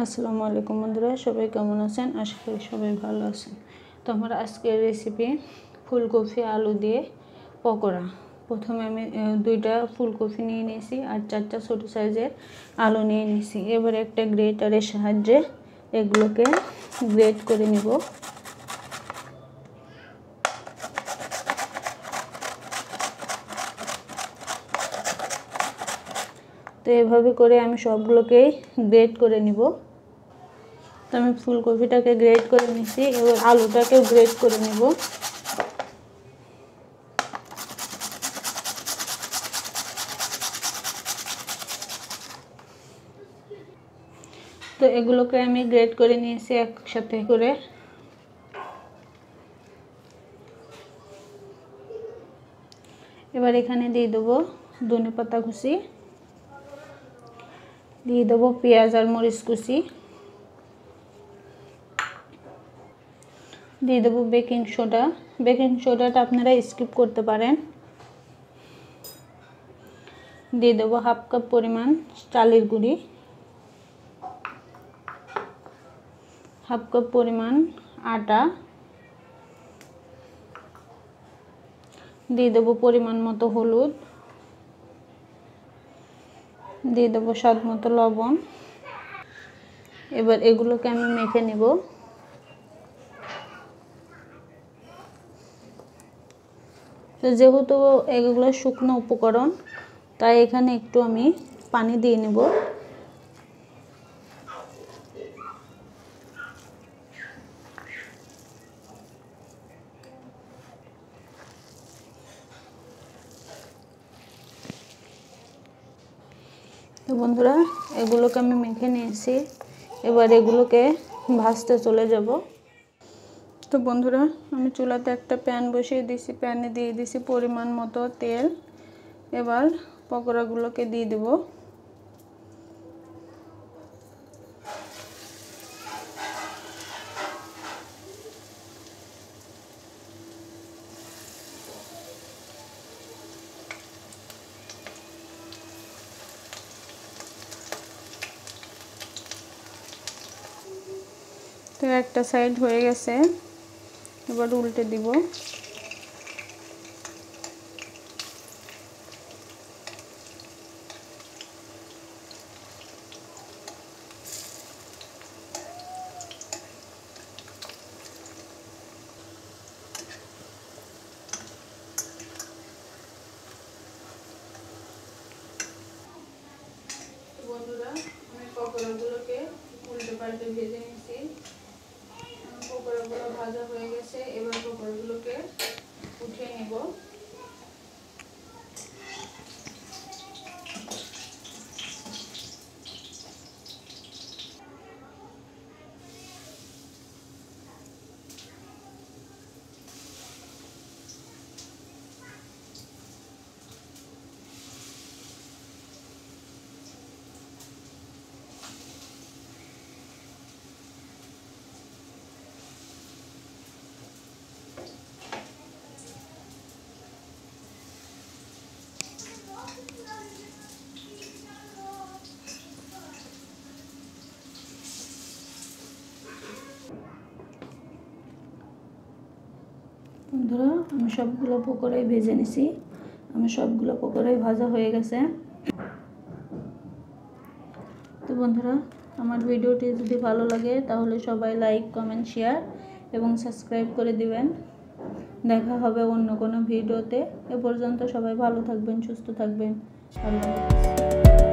আসসালামু আলাইকুম বন্ধুরা, সবাই কেমন আছেন? আশা করি সবাই ভালো আছেন। তো আমার আজকের রেসিপি ফুলকপি আলু দিয়ে পকোড়া। প্রথমে আমি দুইটা ফুলকপি নিয়ে নিয়েছি আর চারটা ছোটো সাইজের আলু নিয়ে নিয়েছি। এবার একটা গ্রেটারের সাহায্যে এগুলোকে গ্রেট করে নিব। তো এভাবে করে আমি সবগুলোকেই গ্রেট করে নিব। তো আমি ফুলকপিটাকে গ্রেট করে নিয়েছি, এবার আলুটাকেও গ্রেট করে নিব। তো এগুলোকে আমি গ্রেট করে নিয়েছি একসাথে করে। এবার এখানে দিয়ে দেবো ধনেপাতা কুচি, দিয়ে দেবো পেঁয়াজ আর মরিচ কুচি, দিয়ে দেবো বেকিং সোডা। বেকিং সোডাটা আপনারা স্কিপ করতে পারেন। দিয়ে দেবো হাফ কাপ পরিমাণ চালের গুঁড়ি, হাফ কাপ পরিমাণ আটা, দিয়ে দেবো পরিমাণ মতো হলুদ, দিয়ে দেবো স্বাদ মতো লবণ। এবার এগুলোকে আমি মেখে নেব। তো যেহেতু এগুলো শুকনো উপকরণ, তাই এখানে একটু আমি পানি দিয়ে নেব। তো বন্ধুরা, এগুলোকে আমি মেখে নিয়েছি। এবার এগুলোকে ভাজতে চলে যাব। তো বন্ধুরা, আমি চুলাতে একটা প্যান বসিয়ে দিয়েছি, প্যানে দিয়ে দিয়েছি পরিমাণ মতো তেল। এবার পকোড়াগুলোকে দিয়ে দেব। তো একটা সাইড হয়ে গেছে, এবার উল্টে দিব। বন্ধুরা, আমি পকোড়াগুলোকে উল্টে পাল্টে ভেজে নিয়েছি। পকোড়াগুলো ভাজা হয়ে গেছে, এবার পকোড়াগুলোকে উঠিয়ে নেব। বন্ধুরা, আমি সবগুলো পকোড়াই ভেজে নিছি। আমার সবগুলো পকোড়াই ভাজা হয়ে গেছে। তো বন্ধুরা, আমার ভিডিওটি যদি ভালো লাগে তাহলে সবাই লাইক, কমেন্ট, শেয়ার এবং সাবস্ক্রাইব করে দিবেন। দেখা হবে অন্য কোনো ভিডিওতে। এ পর্যন্ত সবাই ভালো থাকবেন, সুস্থ থাকবেন। আল্লাহ হাফেজ।